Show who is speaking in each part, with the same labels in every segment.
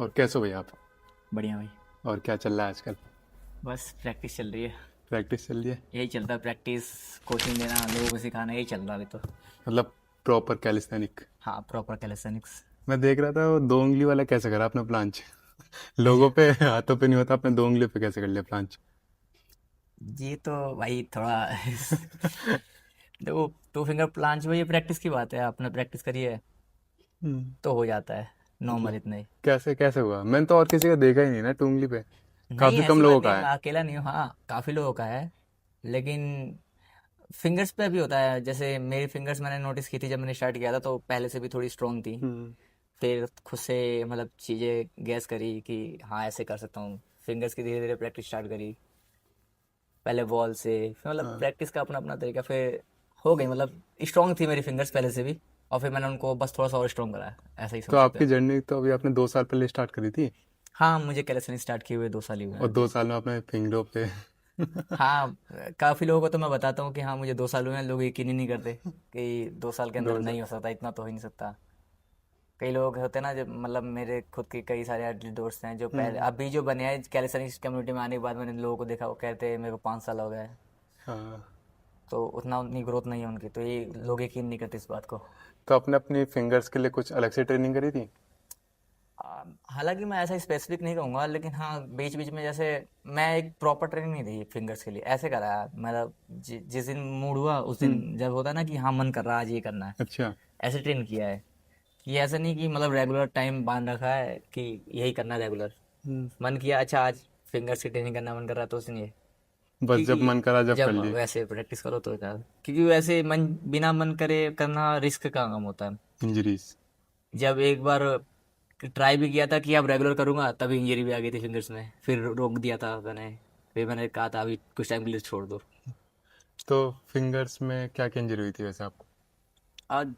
Speaker 1: और कैसे हो भैया आप?
Speaker 2: बढ़िया भाई।
Speaker 1: और क्या चल रहा है आजकल?
Speaker 2: बस प्रैक्टिस चल रही है।
Speaker 1: प्रैक्टिस चल रही है?
Speaker 2: यही चलता है, प्रैक्टिस, कोचिंग देना, लोगों को सिखाना, यही चल रहा है अभी तो।
Speaker 1: मतलब प्रॉपर कैलिस्थेनिक?
Speaker 2: हाँ, प्रॉपर कैलिस्थेनिक्स।
Speaker 1: मैं देख रहा था वो 2 उंगली वाला कैसे करा आपने प्लांच। लोगों पे हाथों पे नहीं होता, आपने 2 उंगली पे कैसे कर लिया प्लांच?
Speaker 2: ये तो भाई थोड़ा देखो, टू फिंगर प्लांच में ये प्रैक्टिस की बात है, आपने प्रैक्टिस करी है
Speaker 1: हम्म।
Speaker 2: तो हो जाता है, नॉर्मल
Speaker 1: मतलब
Speaker 2: इतना ही।
Speaker 1: कैसे कैसे हुआ? मैंने तो और किसी का देखा ही नहीं ना 2 उंगली पे।
Speaker 2: नहीं,
Speaker 1: काफी कम
Speaker 2: ऐसी बात
Speaker 1: लोगों
Speaker 2: नहीं
Speaker 1: का
Speaker 2: है,
Speaker 1: है।
Speaker 2: मैं अकेला नहीं हूँ, हाँ काफ़ी लोगों का है। लेकिन फिंगर्स पे भी होता है, जैसे मेरी फिंगर्स मैंने नोटिस की थी जब मैंने स्टार्ट किया था, तो पहले से भी थोड़ी स्ट्रांग थी।
Speaker 1: हम्म।
Speaker 2: फिर खुद से मतलब चीज़ें गैस करी कि हाँ ऐसे कर सकता हूँ, फिंगर्स की धीरे धीरे प्रैक्टिस स्टार्ट करी। पहले वॉल से, फिर मतलब
Speaker 1: हाँ।
Speaker 2: प्रैक्टिस का अपना अपना तरीका, फिर हो गई मतलब स्ट्रांग थी मेरी फिंगर्स पहले से भी। और फिर मैंने उनको बस थोड़ा सा और स्ट्रांग कराया, ऐसा ही
Speaker 1: तो
Speaker 2: समझ सकते
Speaker 1: आपकी
Speaker 2: हैं।
Speaker 1: जर्नी तो अभी आपने 2 साल पहले स्टार्ट करी थी।
Speaker 2: हाँ, मुझे कैलिस्थेनिक्स स्टार्ट किए हुए 2 साल ही हुए हैं
Speaker 1: और
Speaker 2: अभी।
Speaker 1: 2 साल में आपने फिंगरों पे
Speaker 2: हाँ, काफ़ी लोगों को तो मैं बताता हूँ कि हाँ मुझे 2 साल हुए हैं, लोग यकीन ही नहीं करते कि 2 साल के अंदर
Speaker 1: 2 साल।
Speaker 2: नहीं हो सकता, इतना तो हो ही नहीं सकता। कई लोग होते हैं ना, जब मतलब मेरे खुद के कई सारे एथलीट दोस्त हैं जो पहले
Speaker 1: हम्म।
Speaker 2: अभी जो बने हैं कैलिस्थेनिक्स कम्युनिटी में आने के बाद, मैंने लोगों को देखा, वो कहते हैं मेरे को 5 साल हो गए।
Speaker 1: हाँ।
Speaker 2: तो उतनी ग्रोथ नहीं है उनकी, तो ये लोग यकीन नहीं करते इस बात को।
Speaker 1: तो आपने अपनी फिंगर्स के लिए कुछ अलग से ट्रेनिंग करी थी?
Speaker 2: हालांकि मैं ऐसा स्पेसिफिक नहीं कहूँगा, लेकिन हाँ बीच बीच में जैसे मैं एक प्रॉपर ट्रेनिंग नहीं दी फिंगर्स के लिए, ऐसे करा है मतलब जिस दिन मूड हुआ उस दिन,
Speaker 1: हम्म।
Speaker 2: जब होता है ना कि हाँ मन कर रहा है आज ये करना है,
Speaker 1: अच्छा।
Speaker 2: ऐसे ट्रेन किया है। कि ऐसा नहीं कि मतलब रेगुलर टाइम बांध रखा है कि यही करना है रेगुलर।
Speaker 1: हम्म।
Speaker 2: मन किया अच्छा आज फिंगर्स की ट्रेनिंग करना मन कर रहा है तो उसने ये,
Speaker 1: बस जब
Speaker 2: क्योंकि
Speaker 1: मन करा जब कर
Speaker 2: जब
Speaker 1: ली।
Speaker 2: वैसे प्रैक्टिस करो तो होता है। क्योंकि वैसे मन बिना मन करे करना रिस्क का काम होता है।
Speaker 1: इंजरीज।
Speaker 2: जब एक बार ट्राई भी किया था कि अब रेगुलर करूंगा, तभी इंजरी भी आ गई थी फिंगर्स में, फिर रोक दिया था मैंने। फिर मैंने कहा था अभी कुछ टाइम के लिए छोड़ दो।
Speaker 1: तो फिंगर्स में क्या क्या इंजरी हुई थी वैसे आपको?
Speaker 2: आज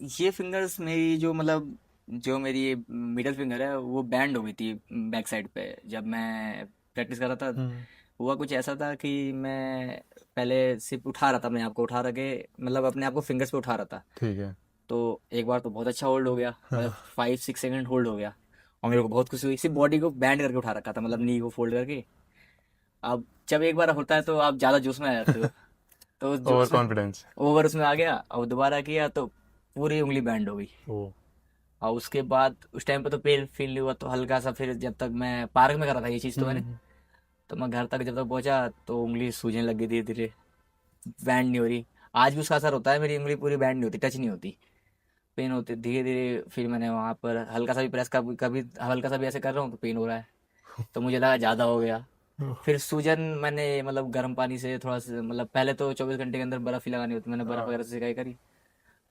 Speaker 2: ये फिंगर्स मेरी जो मतलब जो मेरी मिडल फिंगर है वो बैंड हो गई थी बैक साइड पे, जब मैं प्रैक्टिस कर रहा था।
Speaker 1: हम्म।
Speaker 2: हुआ कुछ ऐसा था कि मैं पहले सिर्फ उठा रहा था, अपने आप को उठा रखे, मतलब अपने आप को फिंगर्स पे उठा रहा था।
Speaker 1: ठीक है।
Speaker 2: तो एक बार तो बहुत अच्छा होल्ड हो गया, मतलब
Speaker 1: हाँ।
Speaker 2: 5-6 सेकंड होल्ड हो गया। और मेरे को बहुत खुशी हुई, सिर्फ बॉडी को बैंड करके उठा रखा था, मतलब नी को फोल्ड करके। अब जब एक बार होता है तो आप ज़्यादा जोश में आ जाते हो, तो उस
Speaker 1: ओवर
Speaker 2: जोश में
Speaker 1: कॉन्फिडेंस।
Speaker 2: ओवर उसमें आ गया, और दोबारा किया तो पूरी उंगली बैंड हो गई।
Speaker 1: ओ।
Speaker 2: और उसके बाद उस टाइम पे तो पेन फील नहीं हुआ, तो हल्का सा फिर जब तक मैं पार्क में कर रहा था ये चीज़ तो मैंने,
Speaker 1: हम्म।
Speaker 2: तो मैं घर तक जब तक पहुंचा तो उंगली सूजने लग गई धीरे धीरे, बैंड नहीं हो रही। आज भी उसका असर होता है, मेरी उंगली पूरी बैंड नहीं होती, टच नहीं होती, पेन होती धीरे धीरे। फिर मैंने वहाँ पर हल्का सा भी प्रेस, कभी कभी हल्का सा भी ऐसे कर रहा हूँ तो पेन हो रहा है, तो मुझे लगा ज़्यादा हो गया। फिर सूजन मैंने मतलब गर्म पानी से थोड़ा सा, मतलब पहले तो 24 घंटे के अंदर बर्फ़ ही लगानी होती, मैंने बर्फ़
Speaker 1: हाँ।
Speaker 2: वगैरह से सिकाई करी,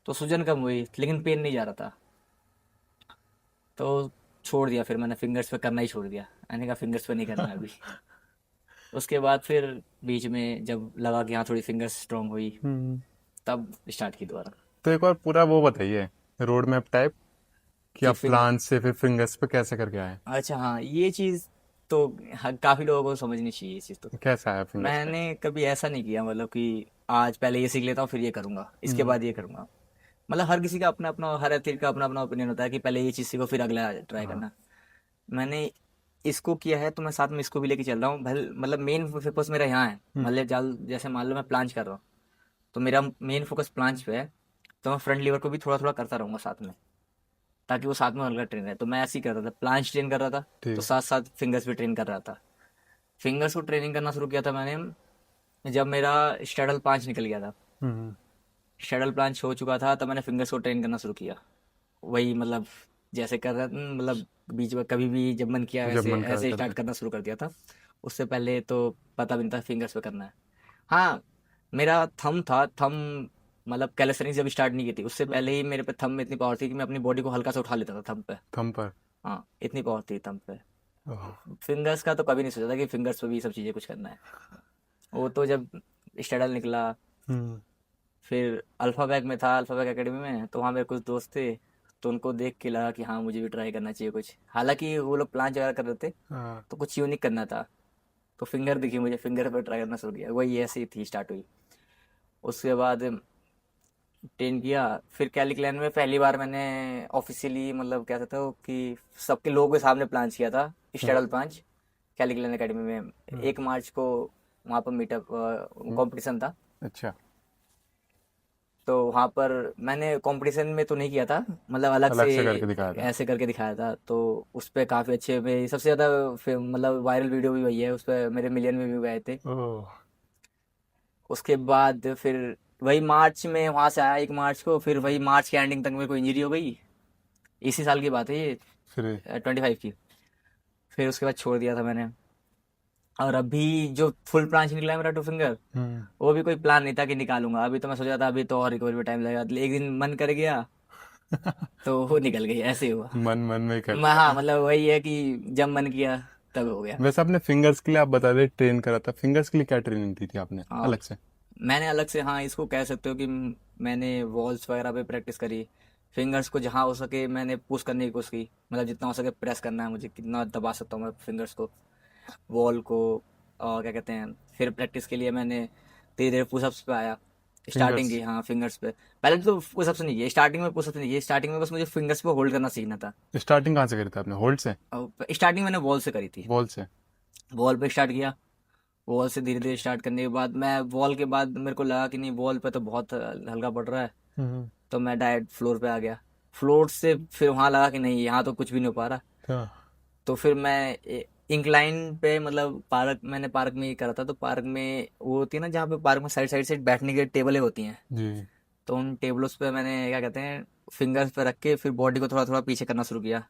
Speaker 2: तो सूजन कम हुई लेकिन पेन नहीं जा रहा था। तो छोड़ दिया, फिर मैंने फिंगर्स पे करना ही छोड़ दिया, मैंने कहा फिंगर्स पे नहीं करना अभी। उसके बाद फिर बीच में जब लगा कि हाँ थोड़ी फिंगर्स स्ट्रांग हुई,
Speaker 1: हम्म।
Speaker 2: तब स्टार्ट की दोबारा।
Speaker 1: तो एक बार पूरा वो बताइए, रोड मैप टाइप, कि
Speaker 2: कि
Speaker 1: आप
Speaker 2: फिंगर,
Speaker 1: प्लान से फिर फिंगर्स पे कैसे करके आए।
Speaker 2: अच्छा हाँ ये चीज़ तो हाँ, काफ़ी लोगों को समझनी चाहिए ये चीज़ तो।
Speaker 1: कैसा आया फिंगर्स पे?
Speaker 2: मैंने कभी ऐसा नहीं किया, मतलब कि आज पहले ये सीख लेता हूँ फिर ये करूँगा इसके
Speaker 1: हम्म।
Speaker 2: बाद ये करूँगा। मतलब हर किसी का अपना अपना, हर एथलीट का अपना अपना ओपिनियन होता है कि पहले ये चीज़ सीखो फिर अगला ट्राई
Speaker 1: हाँ।
Speaker 2: करना। मैंने इसको किया है तो मैं साथ में इसको भी लेके चल रहा हूँ, भले मतलब मेन फोकस मेरा यहाँ है,
Speaker 1: हम्म।
Speaker 2: मतलब जैसे मान लो मैं प्लांच कर रहा हूँ, तो मेरा मेन फोकस प्लांच पे है, तो मैं फ्रंट लीवर को भी थोड़ा थोड़ा करता रहूँगा साथ में, ताकि वो साथ में हल्का ट्रेन रहे। तो मैं ऐसे ही कर रहा था, प्लांच ट्रेन कर रहा था,
Speaker 1: ठीक
Speaker 2: तो
Speaker 1: है।
Speaker 2: साथ साथ फिंगर्स भी ट्रेन कर रहा था। फिंगर्स को ट्रेनिंग करना शुरू किया था मैंने जब मेरा स्टडल पाँच निकल गया था।
Speaker 1: हम्म।
Speaker 2: शटल प्लांच हो चुका था तब मैंने फिंगर्स को ट्रेन करना शुरू किया। वही मतलब जैसे कर रहा था, मतलब बीच में कभी भी जब मन किया
Speaker 1: जब
Speaker 2: वैसे
Speaker 1: मन करा
Speaker 2: ऐसे
Speaker 1: कर
Speaker 2: स्टार्ट
Speaker 1: ले।
Speaker 2: करना शुरू कर दिया था। उससे पहले तो पता भी नहीं था फिंगर्स पे करना है। हाँ, मेरा थंब था, थंब मतलब कैलिस्थेनिक्स जब स्टार्ट नहीं की थी उससे
Speaker 1: हम्म।
Speaker 2: पहले ही मेरे पे थंब में इतनी पावर थी कि मैं अपनी बॉडी को हल्का सा उठा लेता था थंब पे।
Speaker 1: थंब पर?
Speaker 2: हाँ, इतनी पावर थी थंब पे।
Speaker 1: ओह।
Speaker 2: फिंगर्स का तो कभी नहीं सोचा था कि फिंगर्स पे भी ये सब चीज़ें कुछ करना है। वो तो जब स्टडल निकला,
Speaker 1: हम्म।
Speaker 2: फिर अल्फ़ा बैग में था, अल्फ़ा बैग एकेडमी में, तो वहाँ मेरे कुछ दोस्त थे, तो उनको देख के लगा कि हाँ मुझे भी ट्राई करना चाहिए कुछ। हालांकि वो लोग प्लान वगैरह कर रहे थे,
Speaker 1: हाँ।
Speaker 2: तो कुछ यूनिक करना था। तो फिंगर दिखी मुझे, फिंगर पर ट्राई करना शुरू किया, वही ऐसे ही थी स्टार्ट हुई। उसके बाद ट्रेन किया। फिर कैलिकलैन में पहली बार मैंने ऑफिशियली मतलब क्या था कि सबके लोगों के सामने प्लांच किया था,
Speaker 1: हम्म,
Speaker 2: स्टेडल प्लांच कैलिकलैन एकेडमी में।
Speaker 1: हम्म,
Speaker 2: 1 मार्च को वहाँ पर मीटअप
Speaker 1: हम्म,
Speaker 2: कंपटीशन था।
Speaker 1: अच्छा।
Speaker 2: तो वहाँ पर मैंने कंपटीशन में तो नहीं किया था, मतलब अलग
Speaker 1: अलग
Speaker 2: से
Speaker 1: से करके दिखाया था।
Speaker 2: ऐसे करके दिखाया था। तो उस पर काफ़ी अच्छे, मेरी सबसे ज़्यादा मतलब वायरल वीडियो भी वही है, उस पर मेरे मिलियन में व्यू गए थे।
Speaker 1: ओह।
Speaker 2: उसके बाद फिर वही मार्च में वहाँ से आया 1 मार्च को, फिर वही मार्च के एंडिंग तक मेरे को इंजरी हो गई। इसी साल की बात है ये,
Speaker 1: फिर
Speaker 2: 25 की। फिर उसके बाद छोड़ दिया था मैंने। और अभी जो फुल प्लान निकला है मेरा 2 फिंगर,
Speaker 1: हम्म।
Speaker 2: वो भी कोई प्लान नहीं था कि निकालूंगा। अभी तो मैं सोचा था अभी तो और रिकवरी में टाइम लगेगा, एक दिन मन कर गया तो वो निकल गई, ऐसे ही हुआ।
Speaker 1: मन मन में कर
Speaker 2: हाँ,
Speaker 1: लिया।
Speaker 2: मतलब वही है कि जब मन किया तब हो गया।
Speaker 1: वैसे आपने फिंगर्स के लिए आप बता रहे ट्रेन करा था, फिंगर्स के लिए क्या ट्रेनिंग दी थी आपने
Speaker 2: हाँ,
Speaker 1: अलग से?
Speaker 2: मैंने अलग से, हाँ इसको कह सकते हो कि मैंने वॉल्स वगैरह पे प्रैक्टिस करी। फिंगर्स को जहाँ हो सके मैंने पुश करने की कोशिश की, मतलब जितना हो सके प्रेस करना है मुझे, कितना दबा सकता हूँ मैं फिंगर्स को, वॉल को। और क्या कहते हैं, फिर प्रैक्टिस के लिए मैंने धीरे धीरे पुशअप्स पे आया। Starting
Speaker 1: fingers.
Speaker 2: की, हाँ फिंगर्स पे। पहले तो पुशअप्स नहीं किए स्टार्टिंग में, पुशअप्स नहीं किए स्टार्टिंग में, बस मुझे फिंगर्स पे होल्ड करना सीखना था।
Speaker 1: स्टार्टिंग कहाँ से करी थी आपने, होल्ड से?
Speaker 2: और स्टार्टिंग मैंने वॉल से करी थी।
Speaker 1: बॉल से?
Speaker 2: वॉल पे स्टार्ट किया। वॉल से धीरे धीरे स्टार्ट करने के बाद मैं वॉल के बाद मेरे को लगा कि नहीं, वॉल पे तो बहुत हल्का पड़ रहा है।
Speaker 1: हम्म।
Speaker 2: तो मैं डायरेक्ट फ्लोर पे आ गया। फ्लोर से फिर वहाँ लगा कि नहीं, यहाँ तो कुछ भी नहीं हो पा रहा।
Speaker 1: हाँ।
Speaker 2: तो फिर मैं इंक्लाइन पे, मतलब पार्क, मैंने पार्क में ही करा था। तो पार्क में वो होती है ना, जहाँ पे पार्क में साइड साइड से बैठने के टेबलें होती हैं।
Speaker 1: जी।
Speaker 2: तो उन टेबलों पे मैंने क्या कहते हैं, फिंगर्स पे रख के फिर बॉडी को थोड़ा थोड़ा पीछे करना शुरू किया।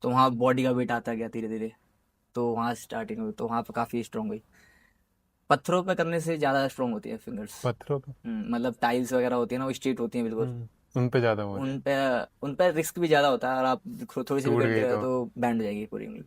Speaker 2: तो वहाँ बॉडी का वेट आता गया धीरे धीरे। तो वहाँ स्टार्टिंग हुई, तो वहाँ पे काफ़ी स्ट्रांग हुई। पत्थरों पे करने से ज़्यादा स्ट्रांग होती है फिंगर्स।
Speaker 1: पत्थरों पे?
Speaker 2: मतलब टाइल्स वगैरह होती है ना, वो स्ट्रेट होती हैं बिल्कुल।
Speaker 1: उन पे ज्यादा हो रहे
Speaker 2: उन पे रिस्क भी ज़्यादा होता है, और आप थोड़ी सी भी
Speaker 1: टूट
Speaker 2: गलती
Speaker 1: गई
Speaker 2: करें
Speaker 1: तो?
Speaker 2: तो बैंड हो जाएगी पूरी उंगली।